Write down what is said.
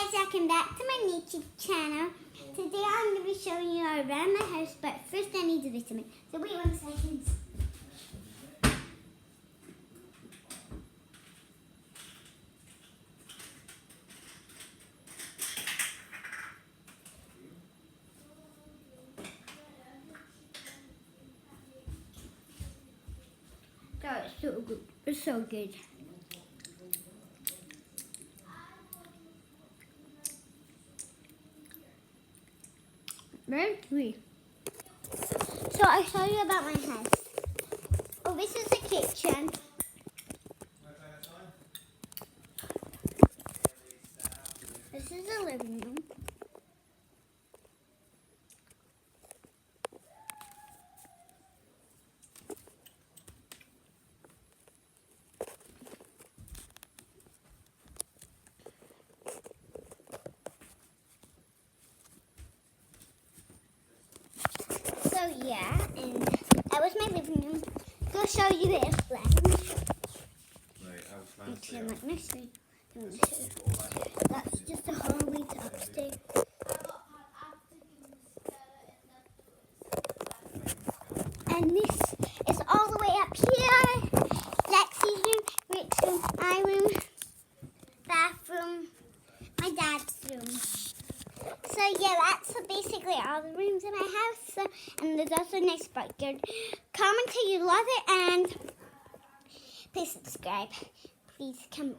guys, welcome back to my YouTube channel. Today I'm going to be showing you around my house, but first I need to do something. So wait 1 second. That is so good. It's so good. Very sweet. So I'll show you about my house. Oh, this is the kitchen. This is the living room. So yeah, and that was my living room. Go show you this lounge. Actually, like next to me. That's just a hallway to upstairs. And this is all the way up here. Lexi's room, Rick's room, my room, bathroom, my dad's room. So yeah, that's basically all the rooms in my house. So, and there's also a nice backyard. Comment if you love it and please subscribe. Please come.